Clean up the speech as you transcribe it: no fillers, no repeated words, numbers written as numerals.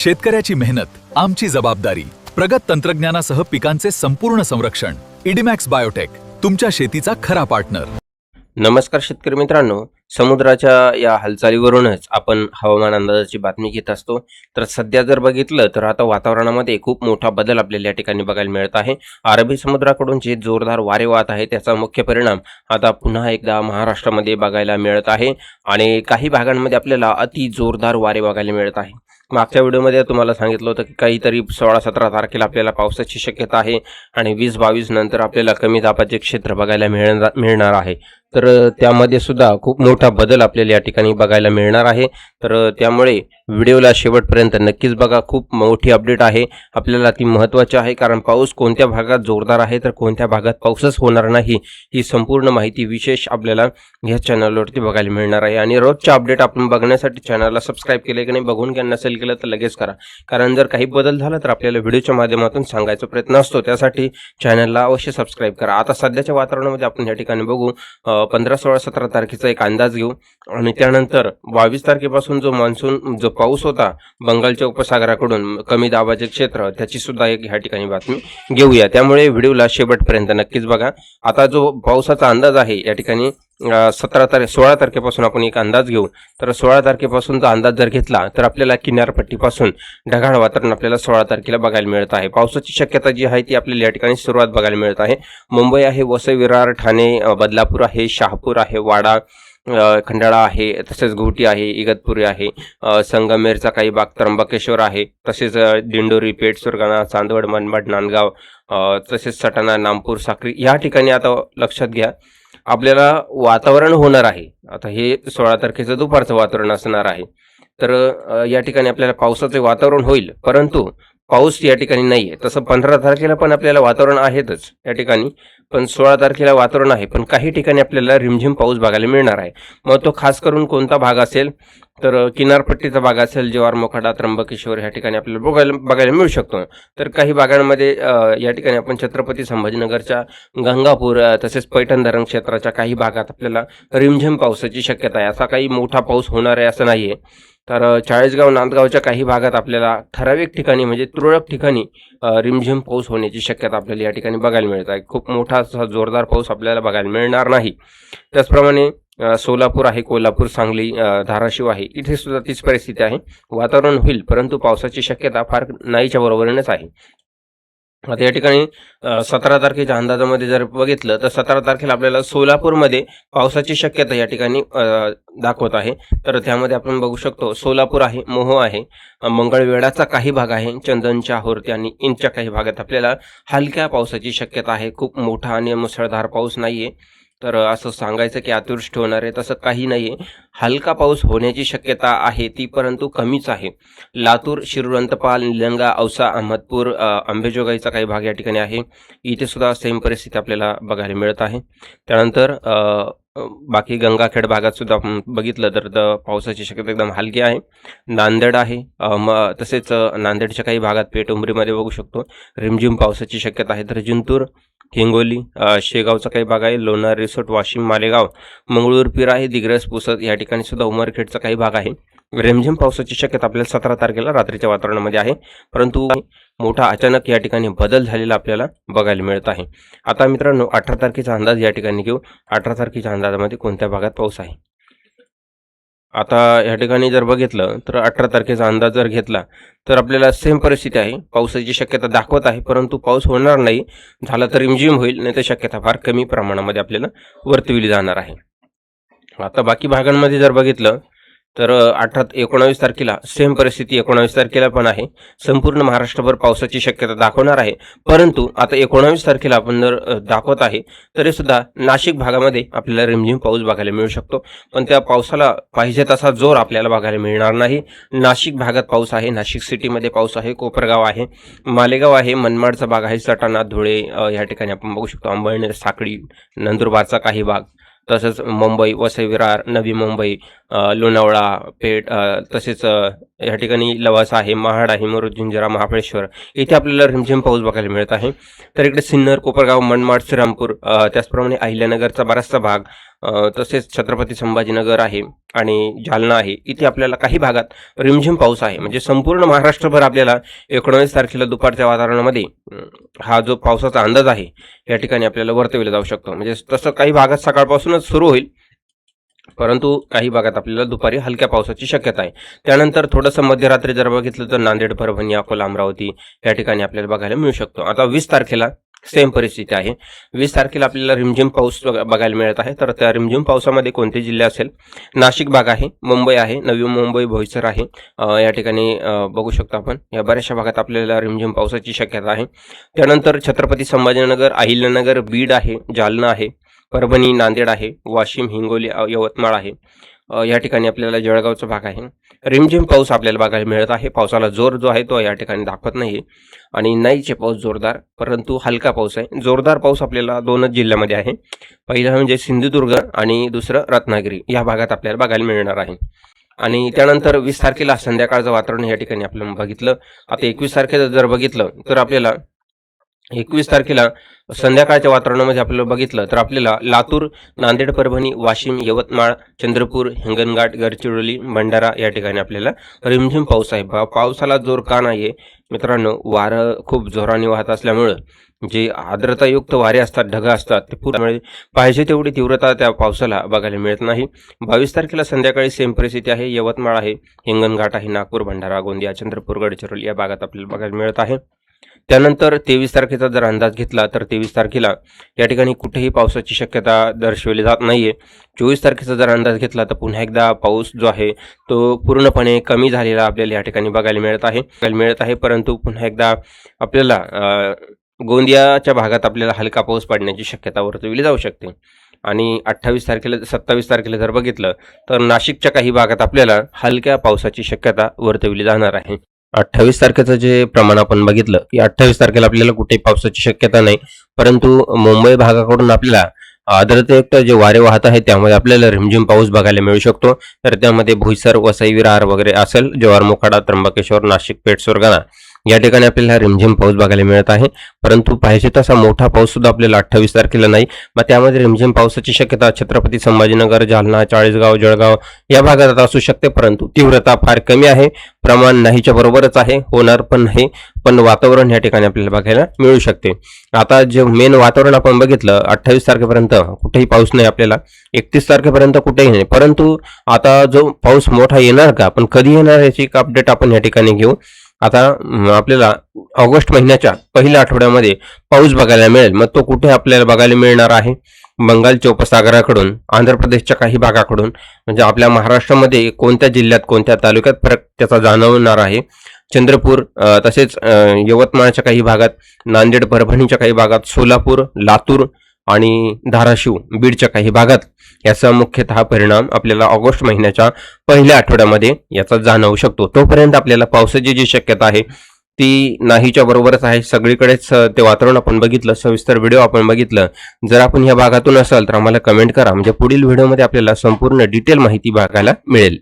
शेतकऱ्याची मेहनत आमची जबाबदारी. प्रगत तंत्रज्ञानासह पिकांचे संपूर्ण संरक्षण. इडीमॅक्स बायोटेक, तुमच्या शेतीचा खरा पार्टनर. नमस्कार शेतकरी मित्रांनो, समुद्राच्या या हालचालीवरूनच आपण हवामान अंदाजाची बातमी घेत असतो. तर सध्या जर बघितलं तर आता वातावरणामध्ये खूप मोठा बदल आपल्याला या ठिकाणी बघायला मिळत आहे. अरबी समुद्राकडून जे जोरदार वारे वाहत आहे त्याचा मुख्य परिणाम आता पुन्हा एकदा महाराष्ट्रामध्ये बघायला मिळत आहे आणि काही भागांमध्ये आपल्याला अति जोरदार वारे बघायला मिळत आहे. मागच्या व्हिडिओमध्ये तुम्हाला सांगितलं होतं की काहीतरी 16-17 तारखेला आपल्याला पावसाची शक्यता आहे आणि 20-22 नंतर आपल्याला कमी दाबाचे क्षेत्र बघायला मिळणार आहे. तर त्यामध्ये सुद्धा खूप मोठा बदल आपल्याला या ठिकाणी बघायला मिळणार आहे. तर त्यामुळे व्हिडिओला शेवटपर्यंत नक्कीच बघा. खूप मोठी अपडेट आहे, आपल्याला ती महत्त्वाची आहे. कारण पाऊस कोणत्या भागात जोरदार आहे तर कोणत्या भागात पाऊसच होणार नाही ही संपूर्ण माहिती विशेष आपल्याला ह्या चॅनलवरती बघायला मिळणार आहे. आणि रोजच्या अपडेट आपण बघण्यासाठी चॅनलला सबस्क्राईब केले की नाही बघून घ्या, नसेल केलं तर लगेच करा. कारण जर काही बदल झाला तर आपल्याला व्हिडिओच्या माध्यमातून सांगायचा प्रयत्न असतो, त्यासाठी चॅनलला अवश्य सबस्क्राईब करा. आता सध्याच्या वातावरणामध्ये आपण या ठिकाणी बघू 15, 16, 17 तारखेचा एक अंदाज घेऊ आणि त्यानंतर 22 तारखेपासून जो मान्सून जो पाऊस होता बंगालच्या उपसागराकडून कमी दाबाचे क्षेत्र, त्याची सुद्धा एक ह्या ठिकाणी बातमी घेऊया. त्यामुळे व्हिडिओला शेवटपर्यंत नक्कीच बघा. आता जो पावसाचा अंदाज आहे या ठिकाणी 16 तारखेपासून आपण एक अंदाज घेऊ. तर 16 तारखेपासूनचा अंदाज जर घेतला तर आपल्याला किनारपट्टीपासून ढगाळ वातावरण आपल्याला 16 तारखेला बघायला मिळत आहे. पावसाची शक्यता जी आहे ती आपल्याला या ठिकाणी सुरुवात बघायला मिळत आहे. मुंबई आहे, वसई विरार, ठाणे, बदलापूर आहे, शहापूर आहे, वाडा, खंडाळा आहे, तसेच घोटी आहे, इगतपुरी आहे, संगमेरचा काही भाग, त्र्यंबकेश्वर आहे, तसेच दिंडोरी, पेठ, सुरगाणा, चांदवड, मनमाड, नांदगाव, तसेच सटाणा, नामपूर, साक्री या ठिकाणी आता लक्षात घ्या आपल्याला वातावरण होणार आहे. आता हे 16 तारखेचं दुपारचं वातावरण असणार आहे. तर या ठिकाणी आपल्याला पावसाचे वातावरण होईल, परंतु पाऊस या ठिकाणी नाही आहे. तसं 15 तारखेला पण आपल्याला वातावरण आहेतच या ठिकाणी, पण 16 तारखेला वातावरण आहे, पण काही ठिकाणी आपल्याला रिमझिम पाऊस बघायला मिळणार आहे. मग तो खास करून कोणता भाग असेल तर किनारपट्टीचा भाग असेल, जव्हार, मोखाडा, त्र्यंबकेश्वर ह्या ठिकाणी आपल्याला बघायला मिळू शकतो. तर काही भागांमध्ये या ठिकाणी आपण छत्रपती संभाजीनगरच्या गंगापूर तसेच पैठण धरण क्षेत्राच्या काही भागात आपल्याला रिमझिम पावसाची शक्यता आहे. असा काही मोठा पाऊस होणार आहे असं नाही आहे. तर चाळीसगाव, नांदगावच्या काही भागात आपल्याला ठराविक ठिकाणी म्हणजे तुरळक ठिकाणी रिमझिम पाऊस होण्याची शक्यता आपल्याला या ठिकाणी बघायला मिळत आहे. खूप मोठा जोरदार पाऊस आपल्याला बघायला मिळणार नाही. त्याचप्रमाणे सोलापूर आहे, कोल्हापूर, सांगली, धाराशिव आहे, इथे सुद्धा तीच परिस्थिती आहे. वातावरण होईल, परंतु पावसाची शक्यता फार नाहीच्या बरोबरीनेच आहे. आता या ठिकाणी 17 तारखेच्या अंदाजामध्ये जर बघितलं तर 17 तारखेला आपल्याला सोलापूरमध्ये पावसाची शक्यता या ठिकाणी दाखवत आहे. तर त्यामध्ये आपण बघू शकतो सोलापूर आहे, मोहो आहे, मंगळवेढाचा काही भाग आहे, चंदनच्या, होर्ती आणि इंचच्या काही भागात आपल्याला हलक्या पावसाची शक्यता आहे. खूप मोठा आणि मुसळधार पाऊस नाहीये. तर असं सांगायचं की अतिवृष्टी होणार आहे तसं काही नाही आहे. हलका पाऊस होण्याची शक्यता आहे ती, परंतु कमीच आहे. लातूर, शिरूर, अंतपाल, निलंगा, औसा, अहमदपूर, अंबेजोगाईचा काही भाग या ठिकाणी आहे. इथे सुद्धा सेम परिस्थिती आपल्याला बघायला मिळत आहे. त्यानंतर बाकी गंगाखेड भागात सुद्धा आपण बघितलं तर पावसाची शक्यता एकदम हलकी आहे. नांदेड आहे, तसेच नांदेडच्या काही भागात पेठ, उमरीमध्ये बघू शकतो रिमझिम पावसाची शक्यता आहे. तर जिंतूर, हिंगोली, शेगावचा काही भाग आहे, लोणार, रिसोट, वाशिम, मालेगाव, मंगळूर, पीर आहे, दिग्रस, पुसद या ठिकाणी सुद्धा उमरखेडचा काही भाग आहे. रिमझिम पावसाची शक्यता आपल्याला 17 तारखेला रात्रीच्या वातावरणामध्ये आहे, परंतु मोठा अचानक या ठिकाणी बदल झालेला आपल्याला बघायला मिळत आहे. आता मित्रांनो 18 तारखेचा अंदाज या ठिकाणी घेऊ. 18 तारखेच्या अंदाजामध्ये कोणत्या भागात पाऊस आहे. आता या ठिकाणी जर बघितलं तर 18 तारखेचा अंदाज जर घेतला तर आपल्याला सेम परिस्थिती आहे. पावसाची शक्यता दाखवत आहे, परंतु पाऊस होणार नाही. झाला तर रिमझिम होईल, नाही तर शक्यता फार कमी प्रमाणामध्ये आपल्याला वर्तविली जाणार आहे. आता बाकी भागांमध्ये जर बघितलं तर 19 तारखेला सेम परिस्थिती 19 तारखेला पण आहे. संपूर्ण महाराष्ट्रभर पावसाची शक्यता दाखवणार आहे, परंतु आता 19 तारखेला आपण जर दाखवत आहे तरी सुद्धा नाशिक भागामध्ये आपल्याला रिमझिम पाऊस बघायला मिळू शकतो, पण त्या पावसाला पाहिजे तसा जोर आपल्याला बघायला मिळणार नाही. नाशिक भागात पाऊस आहे, नाशिक सिटीमध्ये पाऊस आहे, कोपरगाव आहे, मालेगाव आहे, मनमाडचा भाग आहे, सटाणा, धुळे या ठिकाणी आपण बघू शकतो, अंबळनेर, साक्री, नंदुरबारचा काही भाग, तसंच मुंबई, वसई विरार, नवी मुंबई, लोणावळा, पेठ, तसेच या ठिकाणी लवासा आहे, महाड आहे, मुरुड, जिंजिरा, महाबळेश्वर इथे आपल्याला रिमझिम पाऊस बघायला मिळत आहे. तर इकडे सिन्नर, कोपरगाव, मनमाड, श्रीरामपूर त्याचप्रमाणे अहिल्यानगरचा बराचसा भाग तसेच छत्रपती संभाजीनगर आहे आणि जालना आहे. इथे आपल्याला काही भागात रिमझिम पाऊस आहे. म्हणजे संपूर्ण महाराष्ट्रभर आपल्याला 19 तारखेला दुपारच्या वातावरणामध्ये हा जो पावसाचा अंदाज आहे या ठिकाणी आपल्याला वर्तविला जाऊ शकतो. म्हणजे तसं काही भागात सकाळपासूनच सुरू होईल, परंतु काही भागात आपल्याला दुपारी हलक्या पावसाची शक्यता आहे. त्यानंतर थोडंसं मध्यरात्री जर बघितलं तर नांदेड, परभणी, अकोला, अमरावती या ठिकाणी आपल्याला बघायला मिळू शकतो. आता 20 तारखेला सेम परिस्थिती आहे. 20 तारखेला आपल्याला रिमझिम पाऊस बघायला मिळत आहे. तर त्या रिमझिम पावसामध्ये कोणते जिल्हे असेल? नाशिक भाग आहे, मुंबई आहे, नवी मुंबई, बोईसर आहे. या ठिकाणी बघू शकतो आपण या बऱ्याचशा भागात आपल्याला रिमझिम पावसाची शक्यता आहे. त्यानंतर छत्रपती संभाजीनगर, अहिल्यानगर, बीड आहे, जालना आहे, परभणी, नांदेड आहे, वाशिम, हिंगोली, यवतमाळ आहे. या ठिकाणी आपल्याला जळगावचा भाग आहे. रिमझिम पाऊस आपल्याला बघायला मिळत आहे. पावसाला जोर जो आहे तो या ठिकाणी दाखवत नाही आणि नाहीचे पाऊस जोरदार, परंतु हलका पाऊस आहे. जोरदार पाऊस आपल्याला 2च जिल्ह्यामध्ये आहे. पहिला म्हणजे सिंधुदुर्ग आणि दुसरं रत्नागिरी या भागात आपल्याला बघायला मिळणार आहे. आणि त्यानंतर 20 तारखेला संध्याकाळचं वातावरण या ठिकाणी आपल्याला बघितलं. आता 21 तारखेला जर बघितलं तर आपल्याला 21 तारखेला संध्याकाळच्या वातावरणामध्ये आपल्याला बघितलं तर आपल्याला लातूर, नांदेड, परभणी, वाशिम, यवतमाळ, चंद्रपूर, हिंगणघाट, गडचिरोली, भंडारा या ठिकाणी आपल्याला रिमझिम पाऊस आहे. पावसाला जोर का नाहीये मित्रांनो? वारं खूप जोराने वाहत असल्यामुळं जे आर्द्रतायुक्त वारे असतात, ढगं असतात, ते पूर्णपणे पाहिजे तेवढी तीव्रता त्या पावसाला बघायला मिळत नाही. 22 तारखेला संध्याकाळी सेम परिस्थिती आहे. यवतमाळ आहे, हिंगणघाट आहे, नागपूर, भंडारा, गोंदिया, चंद्रपूर, गडचिरोली या भागात आपल्याला बघायला मिळत आहे. त्यानंतर 23 तारखेचा जर अंदाज घेतला तर 23 तारखेला या ठिकाणी कुठेही पावसाची शक्यता दर्शवली जात नाहीये. 24 तारखेचा जर अंदाज घेतला तर पुन्हा एकदा पाऊस जो आहे तो पूर्णपणे कमी झालेला आपल्याला या ठिकाणी बघायला मिळत आहे. परंतु पुन्हा एकदा आपल्याला गोंदियाच्या भागात आपल्याला हलका पाऊस पडण्याची शक्यता वर्तविली जाऊ शकते. आणि 27 तारखेला जर बघितलं तर नाशिकच्या काही भागात आपल्याला हलक्या पावसाची शक्यता वर्तविली जाणार आहे. 28 तारखेचं जे प्रमाण आपण बघितलं की 28 तारखेला आपल्याला कुठेही पावसाची शक्यता नाही, परंतु मुंबई भागाकडून आपल्याला आर्द्रतायुक्त जे वारे वाहत आहेत त्यामध्ये आपल्याला रिमझिम पाऊस बघायला मिळू शकतो. तर त्यामध्ये बोईसर, वसई विरार वगैरे असेल, जव्हार, मोखाडा, त्र्यंबकेश्वर, नाशिक पेठ, सुरगाणा या ठिकाणी आपल्याला रिमझिम पाऊस बघायला मिळत आहे. परंतु पाहिजे तसा मोठा पाऊस सुद्धा आपल्याला 28 तारखेला नाही. मग त्यामध्ये रिमझिम पावसाची शक्यता छत्रपती संभाजीनगर, जालना, चाळीसगाव, जळगाव या भागात असू शकते, परंतु तीव्रता फार कमी आहे. प्रमाण नाहीच्या बरोबरच आहे, होणार पण नाही, पण वातावरण या ठिकाणी आपल्याला बघायला मिळू शकते. आता जे मेन वातावरण आपण बघितलं 28 तारखेपर्यंत कुठेही पाऊस नाही आपल्याला, 31 तारखेपर्यंत कुठेही नाही. परंतु आता जो पाऊस मोठा येणार का, पण कधी येणार याची एक अपडेट आपण या ठिकाणी घेऊ. आता आपल्याला ऑगस्ट महिन्याच्या पहिल्या आठवड्यामध्ये पाऊस बघायला मिळेल. मग तो कुठे आपल्याला बघायला मिळणार आहे? बंगालच्या उपसागराकडून, आंध्र प्रदेशच्या काही भागाकडून, म्हणजे आपल्या महाराष्ट्रामध्ये कोणत्या जिल्ह्यात, कोणत्या तालुक्यात फरक त्याचा जाणवणार आहे. चंद्रपूर, तसेच यवतमाळच्या काही भागात, नांदेड, परभणीच्या काही भागात, सोलापूर, लातूर आणि धाराशिव, बीडच्या काही भागात याचा मुख्यतः परिणाम आपल्याला ऑगस्ट महिन्याच्या पहिल्या आठवड्यामध्ये याचा जाणवू शकतो. तोपर्यंत आपल्याला पावसाची जी शक्यता आहे ती नाहीच्या बरोबरच आहे. सगळीकडेच ते वातावरण आपण बघितलं, सविस्तर व्हिडिओ आपण बघितलं. जर आपण या भागातून असाल तर आम्हाला कमेंट करा, म्हणजे पुढील व्हिडिओमध्ये आपल्याला संपूर्ण डिटेल माहिती बघायला मिळेल.